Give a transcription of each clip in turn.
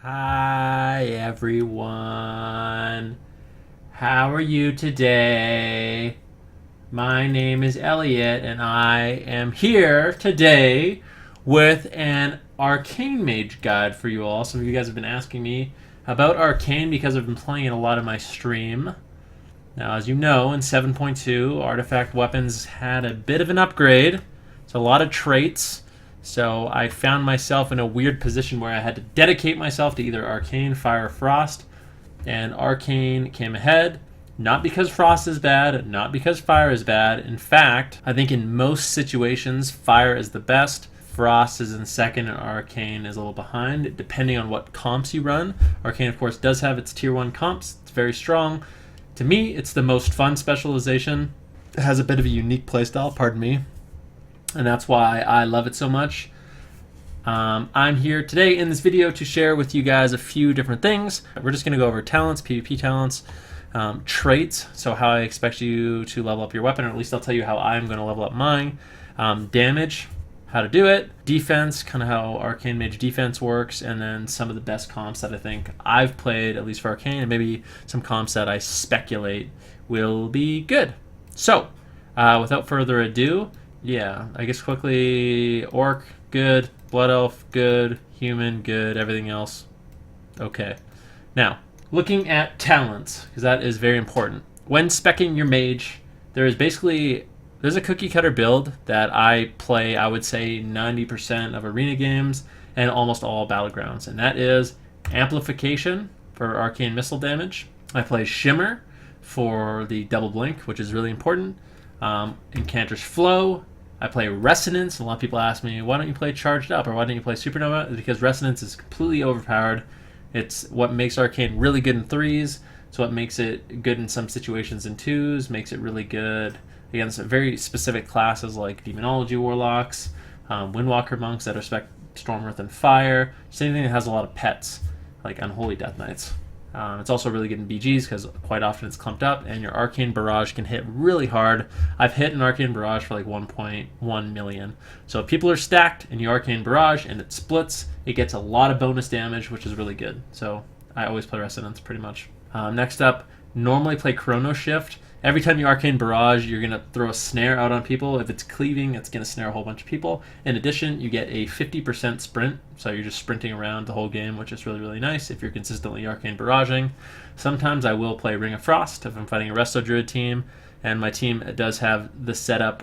Hi everyone. How are you today? My name is Elliot and I am here today with an Arcane Mage guide for you all. Some of you guys have been asking me about Arcane because I've been playing it a lot in my stream. Now, as you know, in 7.2, artifact weapons had a bit of an upgrade. It's a lot of traits. So I found myself in a weird position where I had to dedicate myself to either Arcane, Fire, or Frost. And Arcane came ahead. Not because Frost is bad, not because Fire is bad. In fact, I think in most situations, Fire is the best. Frost is in second, and Arcane is a little behind, depending on what comps you run. Arcane, of course, does have its tier 1 comps. It's very strong. To me, it's the most fun specialization. It has a bit of a unique playstyle, pardon me, and that's why I love it so much. I'm here today in this video to share with you guys a few different things. We're just going to go over talents, PvP talents, traits, so how I expect you to level up your weapon, or at least I'll tell you how I'm going to level up mine, damage, how to do it, defense, kind of how Arcane Mage defense works, and then some of the best comps that I think I've played, at least for Arcane, and maybe some comps that I speculate will be good. So, without further ado, yeah, I guess quickly, Orc, good, Blood Elf, good, Human, good, everything else, okay. Now, looking at talents, because that is very important. When speccing your mage, there's a cookie cutter build that I play, I would say 90% of arena games and almost all battlegrounds, and that is Amplification for arcane missile damage. I play Shimmer for the double blink, which is really important. Incanter's Flow. I play Resonance. A lot of people ask me, why don't you play Charged Up or why don't you play Supernova? It's because Resonance is completely overpowered. It's what makes Arcane really good in 3s. It's what makes it good in some situations in 2s, makes it really good against very specific classes like Demonology Warlocks, Windwalker Monks that respect Storm, Earth, and Fire. Just anything that has a lot of pets, like Unholy Death Knights. It's also really good in BGs because quite often it's clumped up, and your Arcane Barrage can hit really hard. I've hit an Arcane Barrage for like 1.1 million. So if people are stacked in your Arcane Barrage and it splits, it gets a lot of bonus damage, which is really good. So I always play Resonance pretty much. Next up, normally play Chrono Shift. Every time you Arcane Barrage, you're going to throw a snare out on people. If it's cleaving, it's going to snare a whole bunch of people. In addition, you get a 50% sprint, so you're just sprinting around the whole game, which is really, really nice if you're consistently Arcane Barraging. Sometimes I will play Ring of Frost if I'm fighting a Resto Druid team, and my team does have the setup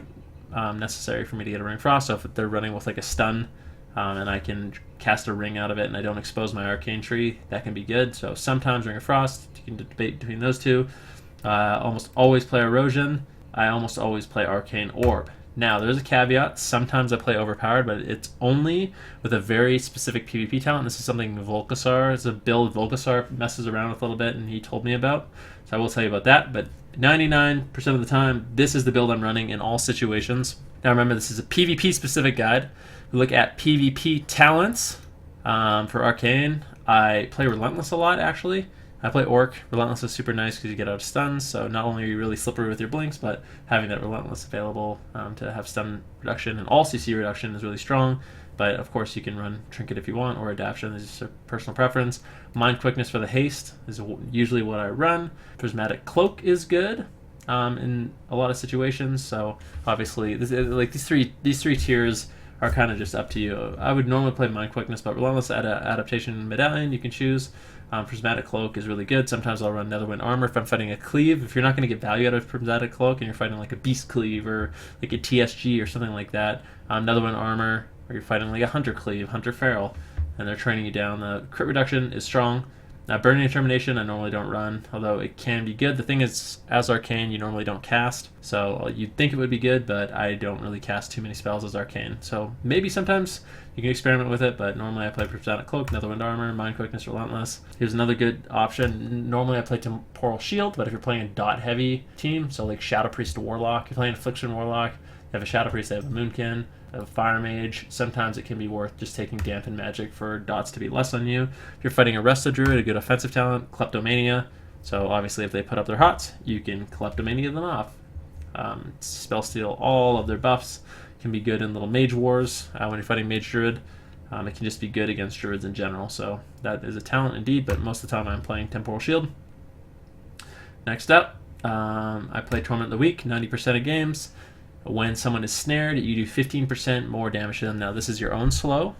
necessary for me to get a Ring of Frost, so if they're running with like a stun, and I can cast a ring out of it and I don't expose my Arcane Tree, that can be good. So sometimes Ring of Frost, you can debate between those two. Almost always play Erosion. I almost always play Arcane Orb. Now, there's a caveat. Sometimes I play Overpowered, but it's only with a very specific PvP talent. This is something Volkasar, it's a build Volkasar messes around with a little bit, and he told me about. So I will tell you about that, but 99% of the time, this is the build I'm running in all situations. Now remember, this is a PvP-specific guide. We look at PvP talents for Arcane. I play Relentless a lot, actually. I play Orc. Relentless is super nice because you get out of stuns, so not only are you really slippery with your blinks, but having that Relentless available to have stun reduction and all CC reduction is really strong. But of course you can run Trinket if you want, or Adaption is just a personal preference. Mind Quickness for the haste is usually what I run. Prismatic Cloak is good in a lot of situations, so obviously these three tiers are kind of just up to you. I would normally play Mind Quickness, but Relentless Adaptation Medallion you can choose. Prismatic Cloak is really good. Sometimes I'll run Netherwind Armor if I'm fighting a Cleave. If you're not going to get value out of Prismatic Cloak and you're fighting like a Beast Cleave or like a TSG or something like that, Netherwind Armor, or you're fighting like a Hunter Cleave, Hunter Feral, and they're training you down. The crit reduction is strong. Burning Determination I normally don't run, although it can be good. The thing is, as Arcane, you normally don't cast, so you'd think it would be good, but I don't really cast too many spells as Arcane. So maybe sometimes you can experiment with it, but normally I play Prismatic Cloak, Netherwind Armor, Mind Quickness, Relentless. Here's another good option. Normally I play Temporal Shield, but if you're playing a dot-heavy team, so like Shadow Priest Warlock, you're playing Affliction Warlock, they have a Shadow Priest, they have a Moonkin, they have a Fire Mage. Sometimes it can be worth just taking Dampen Magic for dots to be less on you. If you're fighting a Resto Druid, a good offensive talent, Kleptomania. So obviously if they put up their hots, you can Kleptomania them off. Spell Steal all of their buffs. Can be good in little Mage Wars when you're fighting Mage Druid. It can just be good against druids in general, so that is a talent indeed, but most of the time I'm playing Temporal Shield. Next up, I play Torment of the Weak, 90% of games. When someone is snared, you do 15% more damage to them. Now, this is your own slow,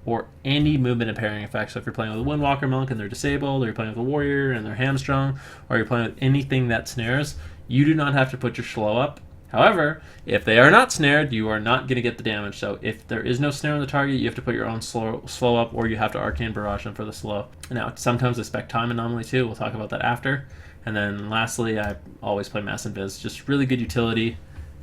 or any movement impairing effect. So if you're playing with a Windwalker Monk and they're disabled, or you're playing with a Warrior and they're hamstrung, or you're playing with anything that snares, you do not have to put your slow up. However, if they are not snared, you are not going to get the damage. So if there is no snare on the target, you have to put your own slow up, or you have to Arcane Barrage them for the slow. Now, sometimes I spec Time Anomaly too. We'll talk about that after. And then lastly, I always play Mass Invis. Just really good utility.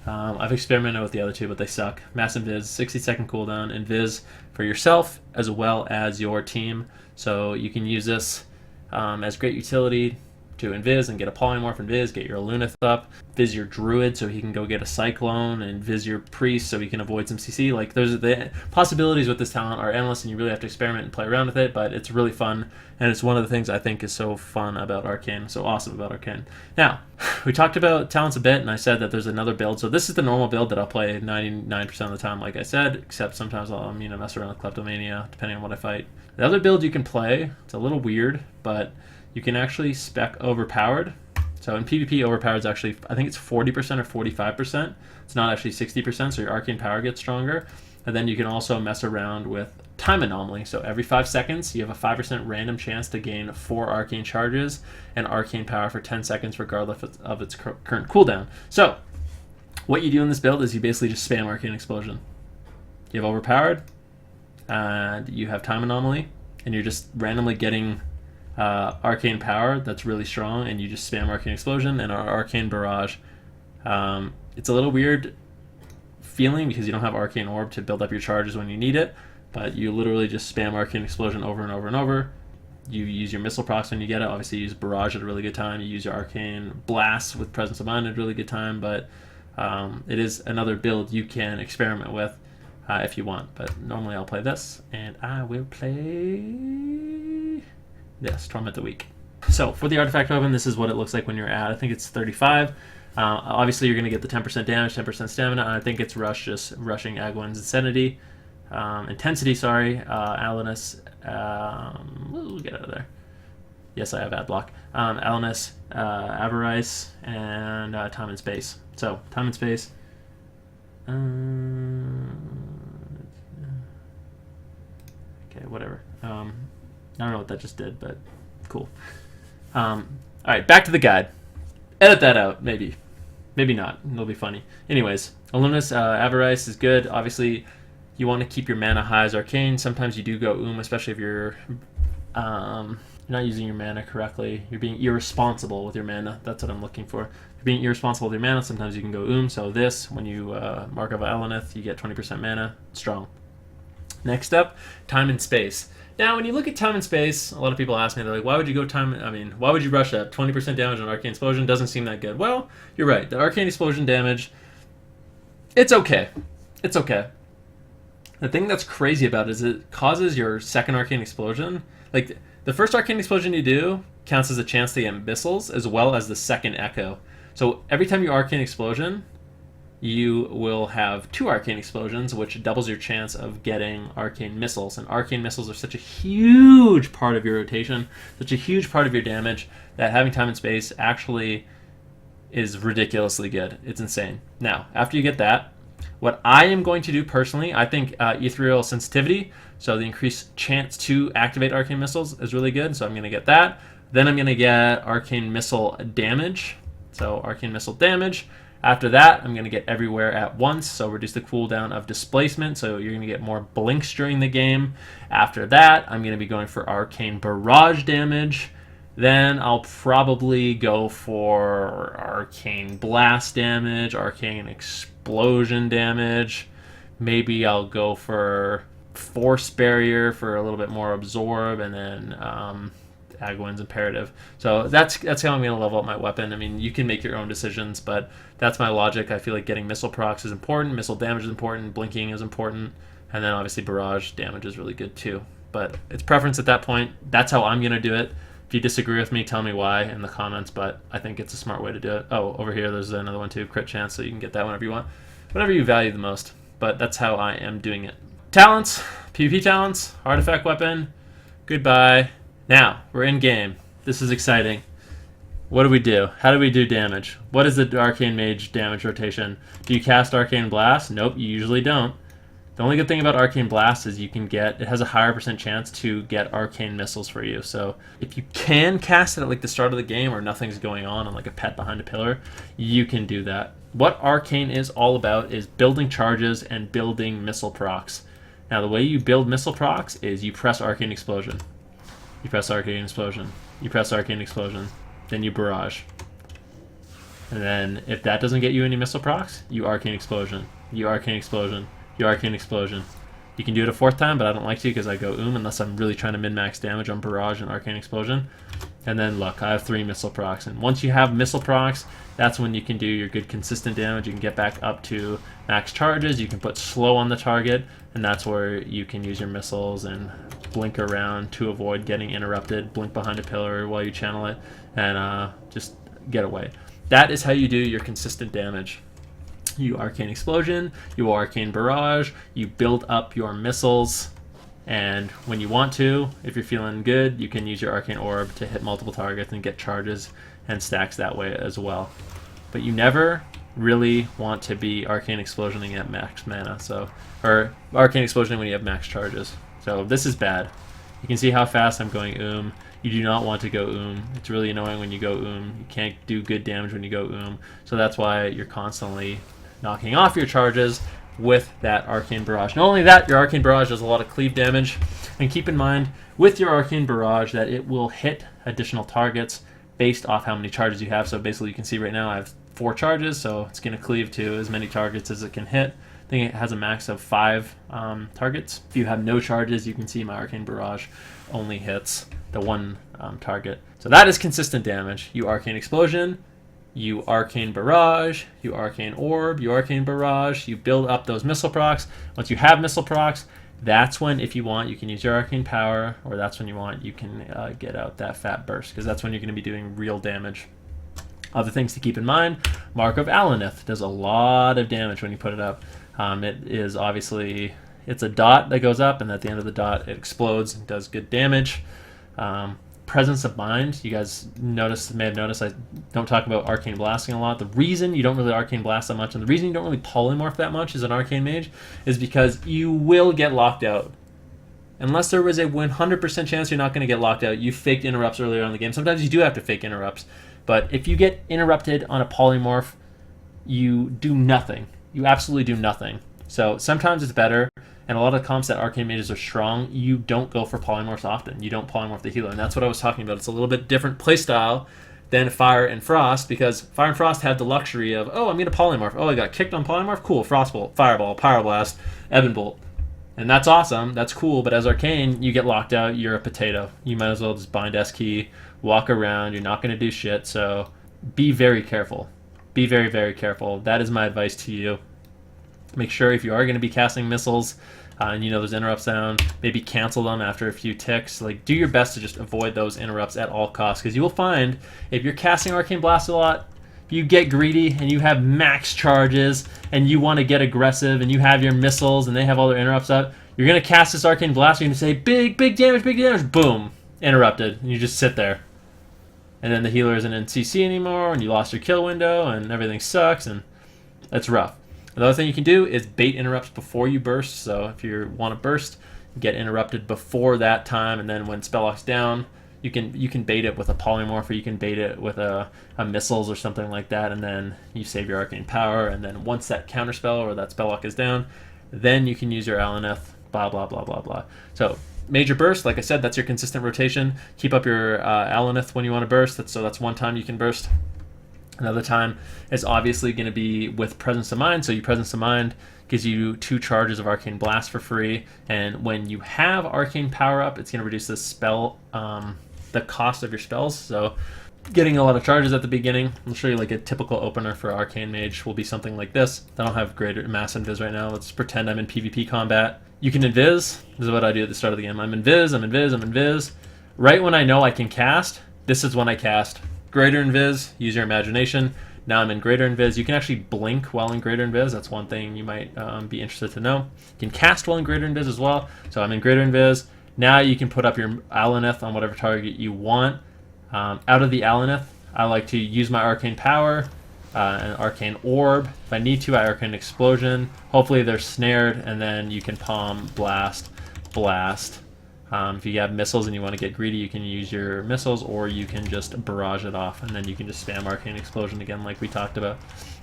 I've experimented with the other two, but they suck. Mass Invis, 60-second cooldown, Invis for yourself as well as your team. So you can use this as great utility to Invis and get a Polymorph Invis, get your Lunith up, Viz your Druid so he can go get a Cyclone, and Viz your Priest so he can avoid some CC. Like, there's the possibilities with this talent are endless, and you really have to experiment and play around with it, but it's really fun, and it's one of the things I think is so fun about Arcane, so awesome about Arcane. Now, we talked about talents a bit, and I said that there's another build. So this is the normal build that I'll play 99% of the time, like I said, except sometimes I'll mess around with Kleptomania, depending on what I fight. The other build you can play, it's a little weird, but you can actually spec Overpowered. So in PvP, Overpowered is actually, I think it's 40% or 45%. It's not actually 60%, so your Arcane Power gets stronger. And then you can also mess around with Time Anomaly. So every 5 seconds, you have a 5% random chance to gain 4 Arcane Charges and Arcane Power for 10 seconds, regardless of its current cooldown. So what you do in this build is you basically just spam Arcane Explosion. You have Overpowered, and you have Time Anomaly, and you're just randomly getting Arcane Power that's really strong, and you just spam Arcane Explosion and Arcane Barrage. It's a little weird feeling because you don't have Arcane Orb to build up your charges when you need it, but you literally just spam Arcane Explosion over and over and over. You use your Missile Procs when you get it. Obviously, you use Barrage at a really good time. You use your Arcane Blast with Presence of Mind at a really good time, but it is another build you can experiment with if you want. But normally I'll play this, and I will play this, Torment the Weak. So for the Artifact Weapon, this is what it looks like when you're at, I think it's 35. Obviously, you're going to get the 10% damage, 10% stamina, and I think it's just rushing Agwyn's Intensity, Alanus, we'll get out of there. Yes, I have ad block. Alanus, Avarice, and Time and Space. So, Time and Space. Okay, whatever. I don't know what that just did, but cool. Alright, back to the guide. Edit that out, maybe. Maybe not. It'll be funny. Anyways, Alumnus, Avarice is good. Obviously, you want to keep your mana high as Arcane. Sometimes you do go especially if you're not using your mana correctly. You're being irresponsible with your mana. That's what I'm looking for. If you're being irresponsible with your mana, sometimes you can go So this, when you mark up Alanith, you get 20% mana. Strong. Next up, Time and Space. Now, when you look at Time and Space, a lot of people ask me, they're like, why would you go why would you rush that? 20% damage on Arcane Explosion doesn't seem that good. Well, you're right. The Arcane Explosion damage, it's okay. It's okay. The thing that's crazy about it is it causes your second Arcane Explosion. Like, the first Arcane Explosion you do counts as a chance to get missiles, as well as the second Echo. So every time you Arcane Explosion, you will have 2 Arcane Explosions, which doubles your chance of getting Arcane Missiles. And Arcane Missiles are such a huge part of your rotation, such a huge part of your damage, that having Time and Space actually is ridiculously good. It's insane. Now, after you get that, what I am going to do personally, I think Ethereal Sensitivity, so the increased chance to activate Arcane Missiles, is really good. So I'm going to get that. Then I'm going to get Arcane Missile Damage. So Arcane Missile Damage. After that, I'm going to get Everywhere at Once, so reduce the cooldown of Displacement, so you're going to get more blinks during the game. After that, I'm going to be going for Arcane Barrage damage. Then I'll probably go for Arcane Blast damage, Arcane Explosion damage. Maybe I'll go for Force Barrier for a little bit more Absorb, and then Agwyn's Imperative. So that's how I'm going to level up my weapon. I mean, you can make your own decisions, but that's my logic. I feel like getting missile procs is important, missile damage is important, blinking is important, and then obviously barrage damage is really good too. But it's preference at that point. That's how I'm going to do it. If you disagree with me, tell me why in the comments, but I think it's a smart way to do it. Oh, over here there's another one too, crit chance, so you can get that whenever you want. Whatever you value the most, but that's how I am doing it. Talents, PvP talents, artifact weapon, goodbye. Now, we're in game. This is exciting. What do we do? How do we do damage? What is the Arcane Mage damage rotation? Do you cast Arcane Blast? Nope, you usually don't. The only good thing about Arcane Blast is it has a higher % chance to get Arcane Missiles for you. So if you can cast it at like the start of the game or nothing's going on like a pet behind a pillar, you can do that. What Arcane is all about is building charges and building missile procs. Now the way you build missile procs is you press Arcane Explosion. You press Arcane Explosion. You press Arcane Explosion. Then you barrage. And then if that doesn't get you any missile procs, you Arcane Explosion. You Arcane Explosion. You Arcane Explosion. You can do it a 4th time, but I don't like to because I go unless I'm really trying to min-max damage on barrage and Arcane Explosion. And then look, I have 3 missile procs. And once you have missile procs, that's when you can do your good consistent damage. You can get back up to max charges. You can put slow on the target, and that's where you can use your missiles and blink around to avoid getting interrupted. Blink behind a pillar while you channel it, and just get away. That is how you do your consistent damage. You Arcane Explosion, you Arcane Barrage, you build up your missiles, and when you want to, if you're feeling good, you can use your Arcane Orb to hit multiple targets and get charges and stacks that way as well. But you never really want to be Arcane Explosioning at max mana, or Arcane Explosioning when you have max charges. So this is bad. You can see how fast I'm going You do not want to go It's really annoying when you go You can't do good damage when you go So that's why you're constantly knocking off your charges with that Arcane Barrage. Not only that, your Arcane Barrage does a lot of cleave damage. And keep in mind, with your Arcane Barrage, that it will hit additional targets based off how many charges you have. So basically, you can see right now I have 4 charges, so it's going to cleave to as many targets as it can hit. I think it has a max of 5 targets. If you have no charges, you can see my Arcane Barrage only hits the 1 target. So that is consistent damage. You Arcane Explosion, you Arcane Barrage, you Arcane Orb, you Arcane Barrage, you build up those missile procs. Once you have missile procs, that's when, if you want, you can use your Arcane Power, or that's when you want, you can get out that fat burst, because that's when you're going to be doing real damage. Other things to keep in mind, Mark of Alanith does a lot of damage when you put it up. It is obviously, it's a dot that goes up, and at the end of the dot it explodes and does good damage. Presence of Mind, you guys may have noticed I don't talk about Arcane Blasting a lot. The reason you don't really Arcane Blast that much, and the reason you don't really Polymorph that much as an Arcane Mage, is because you will get locked out. Unless there was a 100% chance you're not going to get locked out, you faked interrupts earlier on in the game. Sometimes you do have to fake interrupts, but if you get interrupted on a Polymorph, you do nothing. You absolutely do nothing. So sometimes it's better, and a lot of comps that Arcane Mages are strong, you don't go for Polymorphs often. You don't Polymorph the healer, and that's what I was talking about. It's a little bit different playstyle than Fire and Frost, because Fire and Frost had the luxury of, oh, I'm going to Polymorph. Oh, I got kicked on Polymorph? Cool, Frostbolt, Fireball, Pyroblast, Ebonbolt. And that's awesome, that's cool, but as Arcane, you get locked out, you're a potato. You might as well just bind S key, walk around, you're not going to do shit, so be very careful. Be very, very careful. That is my advice to you. Make sure if you are going to be casting missiles, and you know there's interrupts down, maybe cancel them after a few ticks. Like, do your best to just avoid those interrupts at all costs, because you will find if you're casting Arcane Blast a lot, you get greedy and you have max charges and you want to get aggressive and you have your missiles and they have all their interrupts up, you're going to cast this Arcane Blast, you're going to say big damage, boom, interrupted, and you just sit there. And then the healer isn't in CC anymore, and you lost your kill window, and everything sucks, and it's rough. Another thing you can do is bait interrupts before you burst. So if you want to burst, get interrupted before that time, and then when spell lock's down, you can bait it with a Polymorph, or you can bait it with a missiles or something like that, and then you save your Arcane Power, and then once that counterspell or that spell lock is down, then you can use your Alanith, blah, blah, blah, blah, blah. So major burst, like I said, that's your consistent rotation. Keep up your Alanith when you want to burst. That's one time you can burst. Another time is obviously going to be with Presence of Mind. So your Presence of Mind gives you 2 charges of Arcane Blast for free. And when you have Arcane Power up, it's going to reduce the spell, the cost of your spells. So getting a lot of charges at the beginning. I'll show you like a typical opener for Arcane Mage will be something like this. I don't have greater mass invis right now. Let's pretend I'm in PvP combat. You can invis. This is what I do at the start of the game. I'm invis. Right when I know I can cast, this is when I cast. Greater invis, use your imagination. Now I'm in Greater Invis. You can actually blink while in Greater Invis. That's one thing you might be interested to know. You can cast while in Greater Invis as well. So I'm in Greater Invis. Now you can put up your Alaneth on whatever target you want. Out of the Alaneth, I like to use my Arcane Power, an Arcane Orb. If I need to, I Arcane Explosion. Hopefully they're snared, and then you can Palm, Blast, Blast. If you have missiles and you want to get greedy, you can use your missiles, or you can just barrage it off, and then you can just spam Arcane Explosion again like we talked about.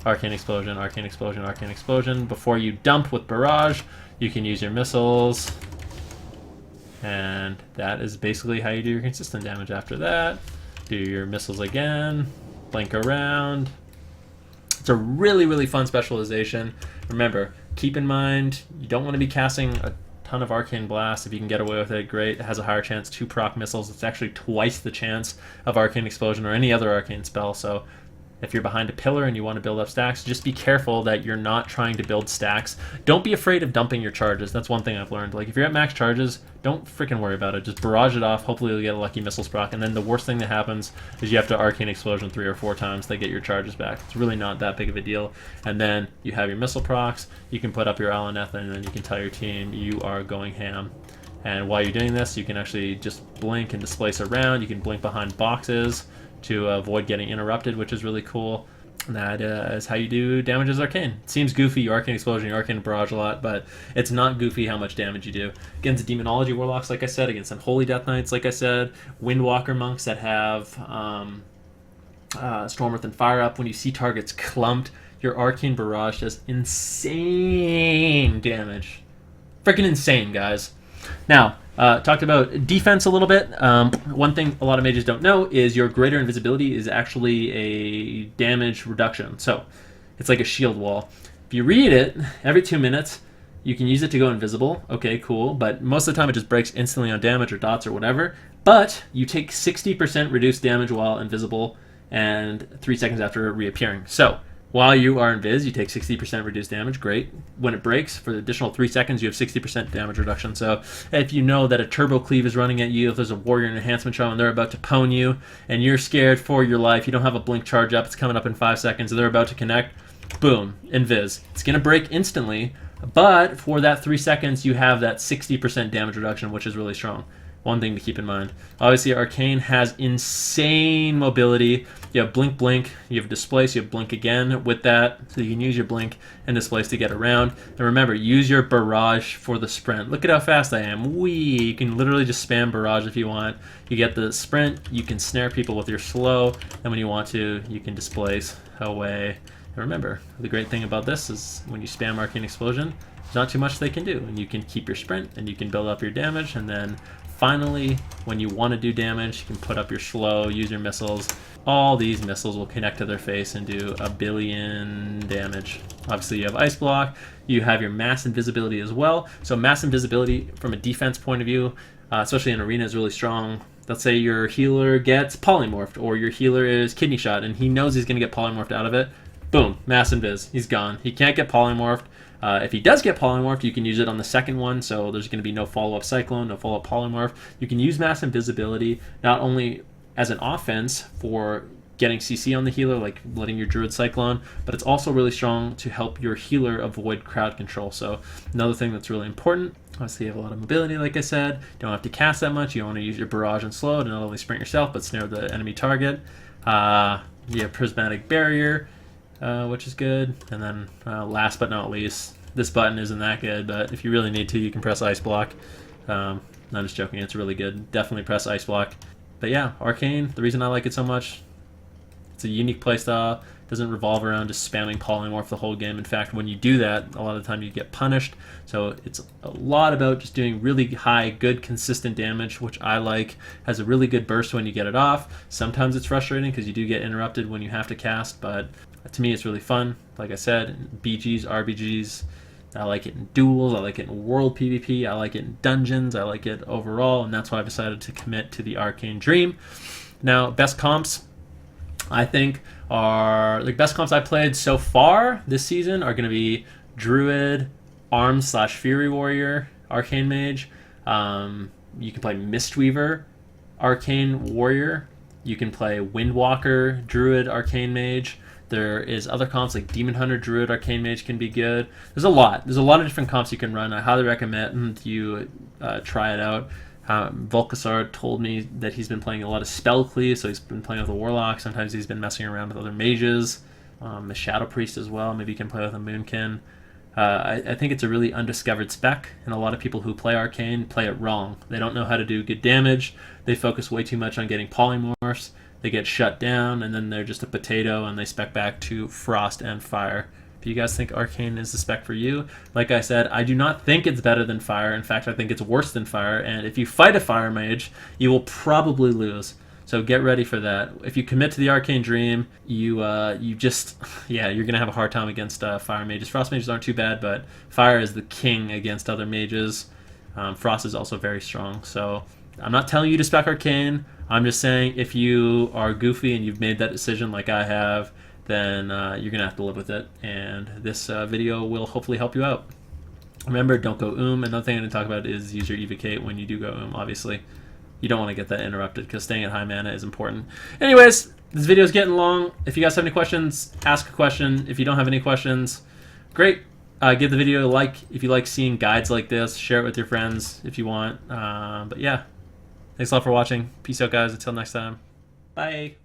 Arcane Explosion, Arcane Explosion, Arcane Explosion. Before you dump with barrage, you can use your missiles, and that is basically how you do your consistent damage. After that, do your missiles again, blink around. It's a really, really fun specialization. Remember, keep in mind, you don't want to be casting a ton of Arcane Blast. If you can get away with it, great. It has a higher chance to proc missiles. It's actually twice the chance of Arcane Explosion or any other arcane spell. So if you're behind a pillar and you want to build up stacks, just be careful that you're not trying to build stacks. Don't be afraid of dumping your charges. That's one thing I've learned. Like, if you're at max charges, don't freaking worry about it. Just barrage it off. Hopefully you'll get a lucky missiles proc. And then the worst thing that happens is you have to Arcane Explosion 3 or 4 times to get your charges back. It's really not that big of a deal. And then you have your missile procs. You can put up your Alaneth, and then you can tell your team you are going ham. And while you're doing this, you can actually just blink and displace around. You can blink behind boxes to avoid getting interrupted, which is really cool. And that is how you do damage as Arcane. It seems goofy, you Arcane Explosion, you Arcane Barrage a lot, but it's not goofy how much damage you do. Against Demonology Warlocks, like I said, against Unholy Death Knights, like I said, Windwalker Monks that have Stormwrath and Fire Up, when you see targets clumped, your Arcane Barrage does insane damage. Freaking insane, guys. Now, talked about defense a little bit. One thing a lot of mages don't know is your greater invisibility is actually a damage reduction. So it's like a shield wall. If you read it, every 2 minutes, you can use it to go invisible. Okay, cool. But most of the time it just breaks instantly on damage or dots or whatever. But you take 60% reduced damage while invisible and 3 seconds after reappearing. So while you are invis, you take 60% reduced damage. Great. When it breaks, for the additional 3 seconds, you have 60% damage reduction. So if you know that a Turbo Cleave is running at you, if there's a Warrior Enhancement Charm and they're about to pwn you, and you're scared for your life, you don't have a blink charge up, it's coming up in 5 seconds, and they're about to connect, boom, invis. It's going to break instantly, but for that 3 seconds, you have that 60% damage reduction, which is really strong. One thing to keep in mind. Obviously, Arcane has insane mobility. You have Blink, Blink. You have Displace. You have Blink again with that. So you can use your Blink and Displace to get around. And remember, use your Barrage for the sprint. Look at how fast I am. Whee! You can literally just spam Barrage if you want. You get the sprint. You can snare people with your slow. And when you want to, you can Displace away. And remember, the great thing about this is when you spam Arcane Explosion, there's not too much they can do. And you can keep your sprint, and you can build up your damage, and then finally, when you want to do damage, you can put up your slow, use your missiles. All these missiles will connect to their face and do a billion damage. Obviously, you have Ice Block. You have your Mass Invisibility as well. So Mass Invisibility, from a defense point of view, especially in Arena, is really strong. Let's say your healer gets polymorphed, or your healer is kidney shot, and he knows he's going to get polymorphed out of it. Boom, Mass Invis. He's gone. He can't get polymorphed. If he does get polymorphed, you can use it on the second one, so there's going to be no follow-up Cyclone, no follow-up polymorph. You can use Mass Invisibility not only as an offense for getting CC on the healer, like letting your Druid Cyclone, but it's also really strong to help your healer avoid crowd control. So another thing that's really important, obviously you have a lot of mobility, like I said. You don't have to cast that much. You want to use your Barrage and Slow to not only sprint yourself, but snare the enemy target. You have Prismatic Barrier, which is good. And then last but not least, this button isn't that good, but if you really need to, you can press Ice Block. I'm just joking, it's really good. Definitely press Ice Block. But yeah, Arcane, the reason I like it so much, it's a unique playstyle. It doesn't revolve around just spamming polymorph the whole game. In fact, when you do that, a lot of the time you get punished. So it's a lot about just doing really high, good, consistent damage, which I like. Has a really good burst when you get it off. Sometimes it's frustrating because you do get interrupted when you have to cast, but to me it's really fun. Like I said, BGs, RBGs, I like it in duels, I like it in world PvP, I like it in dungeons, I like it overall, and that's why I decided to commit to the Arcane Dream. Now, best comps, I think, are the best comps I played so far this season are going to be Druid, Arms/Fury Warrior, Arcane Mage. You can play Mistweaver, Arcane Warrior. You can play Windwalker, Druid, Arcane Mage. There is other comps like Demon Hunter, Druid, Arcane Mage can be good. There's a lot. There's a lot of different comps you can run. I highly recommend you try it out. Volkasar told me that he's been playing a lot of Spell Cleave, so he's been playing with a Warlock. Sometimes he's been messing around with other mages. The Shadow Priest as well. Maybe you can play with a Moonkin. I think it's a really undiscovered spec, and a lot of people who play Arcane play it wrong. They don't know how to do good damage. They focus way too much on getting polymorphs. They get shut down, and then they're just a potato, and they spec back to Frost and Fire. If you guys think Arcane is the spec for you, like I said, I do not think it's better than Fire. In fact, I think it's worse than Fire, and if you fight a Fire Mage, you will probably lose. So get ready for that. If you commit to the Arcane Dream, you just, yeah, you're going to have a hard time against Fire Mages. Frost Mages aren't too bad, but Fire is the king against other mages. Frost is also very strong, so I'm not telling you to spec Arcane. I'm just saying if you are goofy and you've made that decision like I have, then you're going to have to live with it. And this video will hopefully help you out. Remember, don't go Another thing I'm going to talk about is use your Evocate when you do go obviously. You don't want to get that interrupted because staying at high mana is important. Anyways, this video is getting long. If you guys have any questions, ask a question. If you don't have any questions, great. Give the video a like if you like seeing guides like this. Share it with your friends if you want. But yeah. Thanks a lot for watching. Peace out, guys. Until next time. Bye.